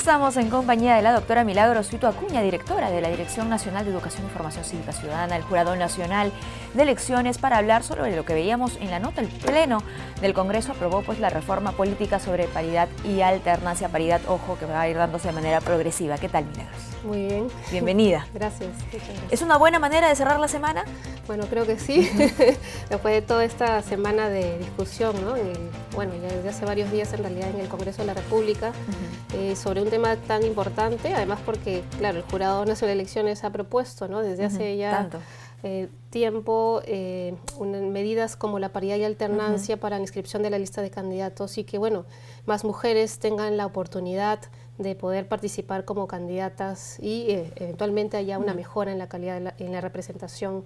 Estamos en compañía de la doctora Milagros Suito Acuña, directora de la Dirección Nacional de Educación y Formación Cívica Ciudadana, el Jurado Nacional de Elecciones, para hablar sobre lo que veíamos en la nota. El Pleno del Congreso aprobó la reforma política sobre paridad y alternancia. Paridad, ojo, que va a ir dándose de manera progresiva. ¿Qué tal, Milagros? Muy bien. Bienvenida. Gracias. ¿Es una buena manera de cerrar la semana? Bueno, creo que sí. Después de toda esta semana de discusión, ¿no? Bueno, ya desde hace varios días en realidad en el Congreso de la República, sobre un tema tan importante, además porque, claro, el Jurado Nacional de Elecciones ha propuesto, ¿no? Desde hace ya tiempo medidas como la paridad y alternancia para la inscripción de la lista de candidatos y que, bueno, más mujeres tengan la oportunidad de poder participar como candidatas y eventualmente haya una mejora en la calidad, en la representación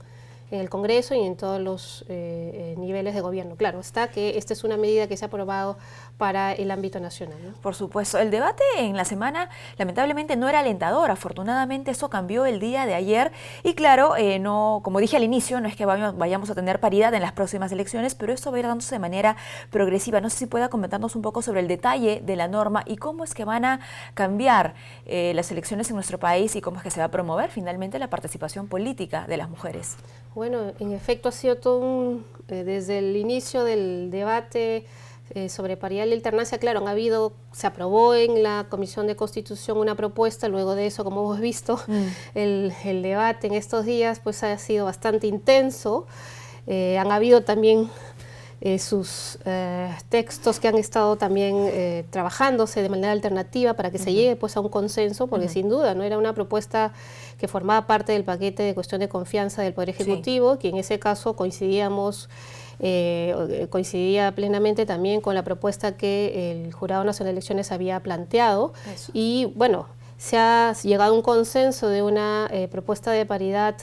en el Congreso y en todos los niveles de gobierno. Claro, está que esta es una medida que se ha aprobado para el ámbito nacional, ¿no? Por supuesto. El debate en la semana lamentablemente no era alentador. Afortunadamente eso cambió el día de ayer y claro, no, como dije al inicio, no es que vayamos a tener paridad en las próximas elecciones, pero esto va a ir dándose de manera progresiva. No sé si pueda comentarnos un poco sobre el detalle de la norma y cómo es que van a cambiar las elecciones en nuestro país y cómo es que se va a promover finalmente la participación política de las mujeres. Bueno, en efecto ha sido todo desde el inicio del debate sobre paridad y alternancia, claro, se aprobó en la Comisión de Constitución una propuesta, luego de eso, como hemos visto, el debate en estos días pues ha sido bastante intenso, han habido también sus textos que han estado también trabajándose de manera alternativa para que se llegue pues a un consenso, porque sin duda no era una propuesta que formaba parte del paquete de cuestión de confianza del Poder Ejecutivo, que en ese caso coincidía plenamente también con la propuesta que el Jurado Nacional de Elecciones había planteado. Y bueno, se ha llegado a un consenso de una propuesta de paridad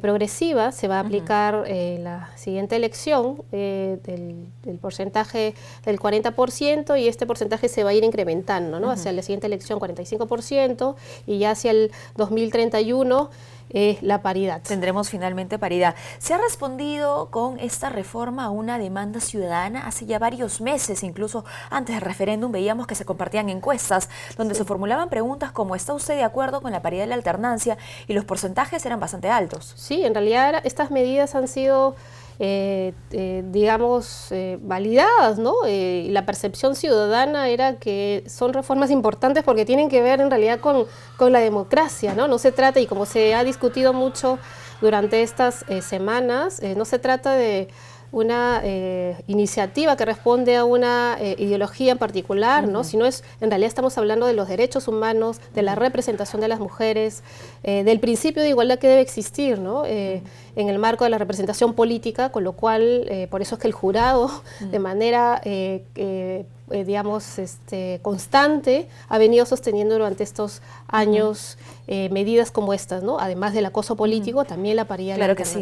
progresiva. Se va a aplicar la siguiente elección del porcentaje del 40% y este porcentaje se va a ir incrementando, ¿no? Hacia la siguiente elección 45% y ya hacia el 2031 la paridad. Tendremos finalmente paridad. ¿Se ha respondido con esta reforma a una demanda ciudadana? Hace ya varios meses, incluso antes del referéndum, veíamos que se compartían encuestas donde se formulaban preguntas como ¿está usted de acuerdo con la paridad y la alternancia? Y los porcentajes eran bastante altos. Sí, en realidad estas medidas han sido digamos, validadas, ¿no? La percepción ciudadana era que son reformas importantes porque tienen que ver en realidad con la democracia, ¿no? No se trata, y como se ha discutido mucho durante estas semanas, no se trata de una iniciativa que responde a una ideología en particular, ¿no? Sino en realidad estamos hablando de los derechos humanos, de la representación de las mujeres, del principio de igualdad que debe existir, ¿no? En el marco de la representación política, con lo cual, por eso es que el jurado, de manera digamos, constante, ha venido sosteniendo durante estos años medidas como estas, ¿no? Además del acoso político, también la paridad. Claro que sí.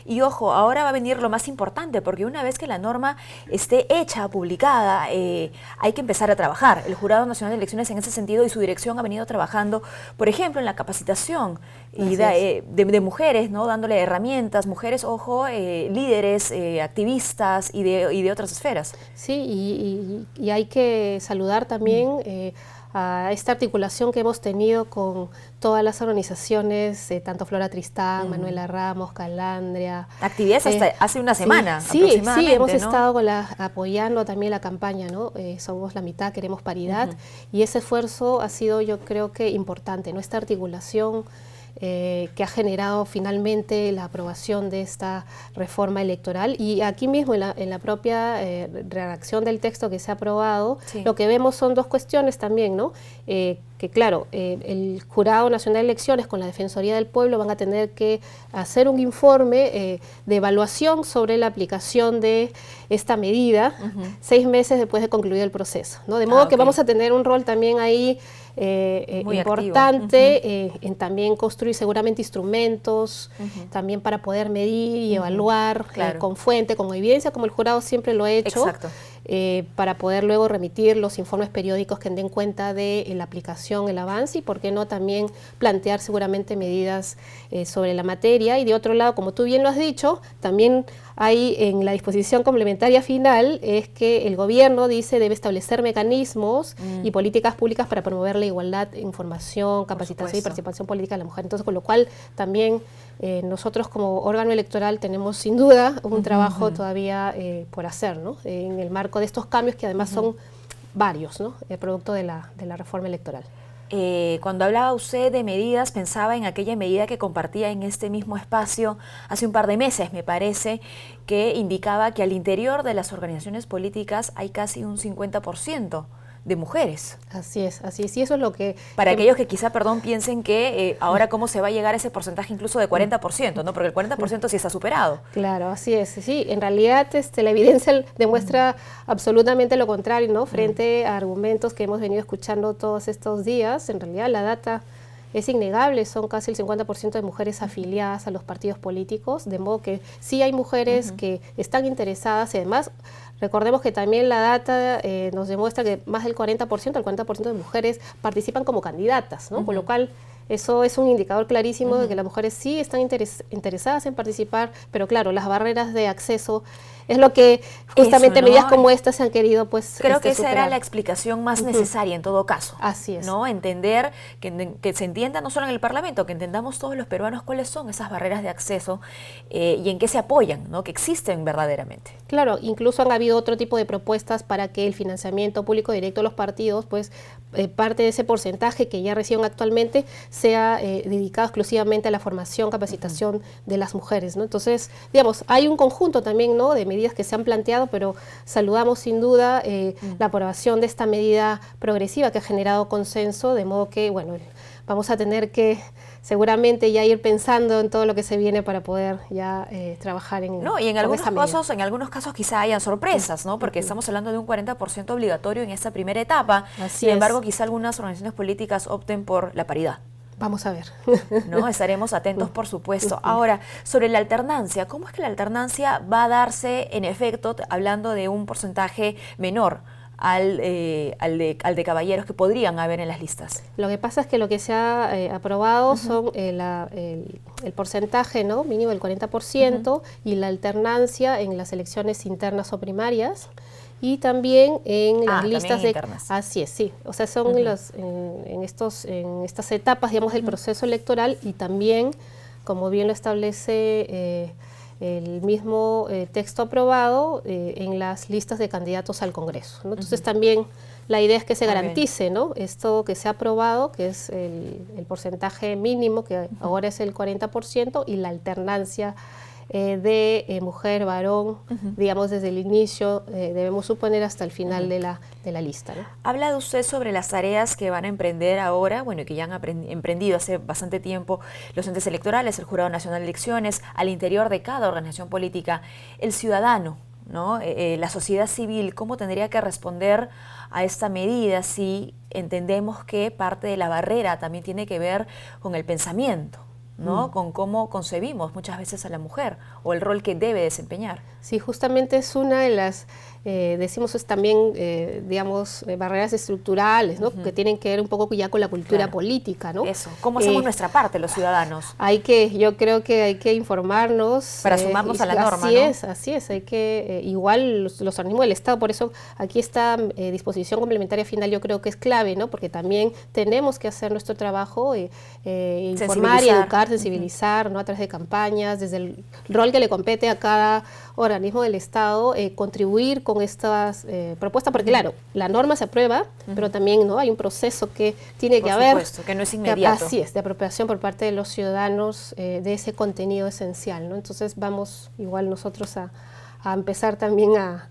Y ojo, ahora va a venir lo más importante, porque una vez que la norma esté hecha, publicada, hay que empezar a trabajar. El Jurado Nacional de Elecciones en ese sentido y su dirección ha venido trabajando, por ejemplo, en la capacitación de mujeres, ¿no? Dándole herramientas, mujeres, ojo, líderes, activistas y de otras esferas. Sí, y hay que saludar también a esta articulación que hemos tenido con todas las organizaciones, tanto Flora Tristán, Manuela Ramos, Calandria. Actividades hasta hace una semana aproximadamente. Sí, hemos estado apoyando también la campaña, ¿no? Somos la mitad, queremos paridad, y ese esfuerzo ha sido, yo creo que importante, ¿no? Esta articulación que ha generado finalmente la aprobación de esta reforma electoral. Y aquí mismo en la propia redacción del texto que se ha aprobado, lo que vemos son dos cuestiones también, ¿no? Que claro, el Jurado Nacional de Elecciones con la Defensoría del Pueblo van a tener que hacer un informe de evaluación sobre la aplicación de esta medida 6 meses después de concluir el proceso, ¿no? De modo que vamos a tener un rol también ahí importante en también construir seguramente instrumentos también para poder medir y evaluar con fuente, con evidencia, como el jurado siempre lo ha hecho. Exacto. Para poder luego remitir los informes periódicos que den cuenta de la aplicación, el avance y por qué no también plantear seguramente medidas sobre la materia. Y de otro lado, como tú bien lo has dicho, también hay en la disposición complementaria final es que el gobierno dice debe establecer mecanismos y políticas públicas para promover la igualdad en formación, capacitación y participación política de la mujer. Entonces, con lo cual también nosotros como órgano electoral tenemos sin duda un trabajo todavía por hacer, ¿no? En el marco de estos cambios que además son varios, ¿no? Producto de la reforma electoral. Cuando hablaba usted de medidas, pensaba en aquella medida que compartía en este mismo espacio hace un par de meses, me parece, que indicaba que al interior de las organizaciones políticas hay casi un 50% de mujeres. Así es, y eso es lo que... Para aquellos que quizá, piensen que ahora cómo se va a llegar a ese porcentaje incluso de 40%, ¿no? Porque el 40% sí está superado. Claro, así es, sí, en realidad la evidencia demuestra absolutamente lo contrario, ¿no? Frente a argumentos que hemos venido escuchando todos estos días, en realidad la data es innegable, son casi el 50% de mujeres afiliadas a los partidos políticos, de modo que sí hay mujeres que están interesadas y además... Recordemos que también la data nos demuestra que más del 40%, el 40% de mujeres participan como candidatas, ¿no? Con lo cual eso es un indicador clarísimo de que las mujeres sí están interesadas en participar, pero claro, las barreras de acceso es lo que justamente medidas como estas se han querido pues creo que esa superar. era la explicación más necesaria en todo caso. Así es. ¿No? Entender, que se entienda no solo en el Parlamento, que entendamos todos los peruanos cuáles son esas barreras de acceso y en qué se apoyan, ¿no? Que existen verdaderamente. Claro, incluso han habido otro tipo de propuestas para que el financiamiento público directo a los partidos, pues parte de ese porcentaje que ya reciben actualmente sea dedicado exclusivamente a la formación, capacitación de las mujeres, ¿no? Entonces, digamos, hay un conjunto también, ¿no?, de medidas que se han planteado, pero saludamos sin duda la aprobación de esta medida progresiva que ha generado consenso, de modo que, bueno, vamos a tener que seguramente ya ir pensando en todo lo que se viene para poder ya trabajar en no, y en algunos casos quizá hayan sorpresas, ¿no? Porque estamos hablando de un 40% obligatorio en esta primera etapa. Sin embargo, quizá algunas organizaciones políticas opten por la paridad. Vamos a ver. ¿No? Estaremos atentos, por supuesto. Ahora, sobre la alternancia, ¿cómo es que la alternancia va a darse, en efecto, hablando de un porcentaje menor al de caballeros que podrían haber en las listas? Lo que pasa es que lo que se ha aprobado son el porcentaje, ¿no?, mínimo del 40% y la alternancia en las elecciones internas o primarias y también en las listas de internas. Así es, sí. O sea, son en estas etapas, digamos, del proceso electoral y también, como bien lo establece el mismo texto aprobado, en las listas de candidatos al Congreso, ¿no? Entonces también la idea es que se garantice, ¿no?, esto que se ha aprobado, que es el porcentaje mínimo, que ahora es el 40%, y la alternancia de mujer, varón, digamos, desde el inicio, debemos suponer hasta el final de la lista, ¿no? Habla de usted sobre las tareas que van a emprender ahora, bueno, y que ya han emprendido hace bastante tiempo los entes electorales, el Jurado Nacional de Elecciones, al interior de cada organización política, el ciudadano, ¿no? La sociedad civil, ¿cómo tendría que responder a esta medida si entendemos que parte de la barrera también tiene que ver con el pensamiento, ¿no? Con cómo concebimos muchas veces a la mujer o el rol que debe desempeñar? Sí, justamente es una de las, decimos es también, digamos, barreras estructurales, ¿no?, que tienen que ver un poco ya con la cultura política, ¿no? Eso, ¿cómo hacemos nuestra parte los ciudadanos? Yo creo que hay que informarnos. Para sumarnos a la norma, ¿no? Así es, hay que, igual los organismos del Estado, por eso aquí esta disposición complementaria final yo creo que es clave, ¿no?, porque también tenemos que hacer nuestro trabajo, informar y educar, sensibilizar, ¿no?, a través de campañas, desde el rol que le compete a cada organismo del Estado, contribuir con estas propuestas, porque claro, la norma se aprueba, pero también, ¿no?, hay un proceso que tiene que haber. Por supuesto, que no es inmediato. Así es, de apropiación por parte de los ciudadanos de ese contenido esencial, ¿no? Entonces vamos igual nosotros a empezar también a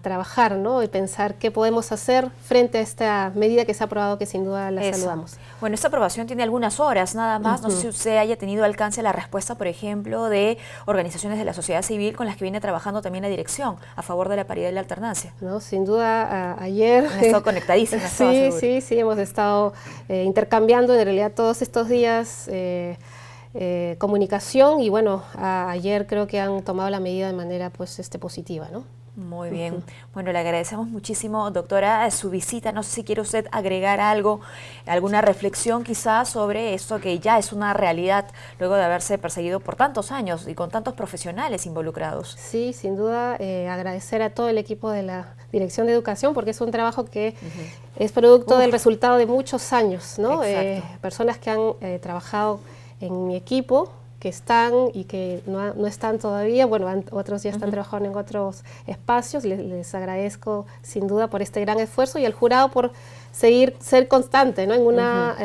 trabajar, ¿no?, y pensar qué podemos hacer frente a esta medida que se ha aprobado, que sin duda la saludamos. Bueno, esta aprobación tiene algunas horas nada más. No sé si usted haya tenido alcance a la respuesta, por ejemplo, de organizaciones de la sociedad civil con las que viene trabajando también la dirección a favor de la paridad y la alternancia. No, sin duda, ayer... Han estado conectadísimas. Sí, hemos estado intercambiando en realidad todos estos días comunicación y bueno, ayer creo que han tomado la medida de manera pues positiva, ¿no? Muy bien. Bueno, le agradecemos muchísimo, doctora, su visita. No sé si quiere usted agregar algo, alguna reflexión quizás sobre esto que ya es una realidad luego de haberse perseguido por tantos años y con tantos profesionales involucrados. Sí, sin duda, agradecer a todo el equipo de la Dirección de Educación porque es un trabajo que es producto del resultado de muchos años, ¿no? Personas que han trabajado en mi equipo, que están y que no están todavía, bueno, otros ya están trabajando en otros espacios, les agradezco sin duda por este gran esfuerzo y al jurado por ser constante, ¿no? En una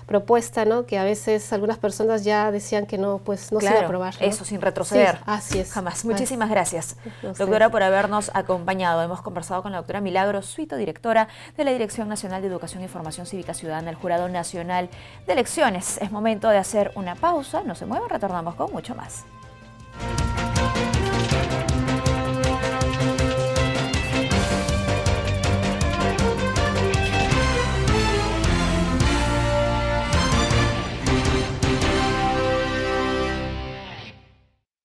propuesta, ¿no? Que a veces algunas personas ya decían que no, pues no se iba a aprobar, ¿no? Eso, sin retroceder. Sí, así es. Jamás. Muchísimas gracias, doctora, por habernos acompañado. Hemos conversado con la doctora Milagros Suito, directora de la Dirección Nacional de Educación y Formación Cívica Ciudadana, el Jurado Nacional de Elecciones. Es momento de hacer una pausa. No se muevan, retornamos con mucho más.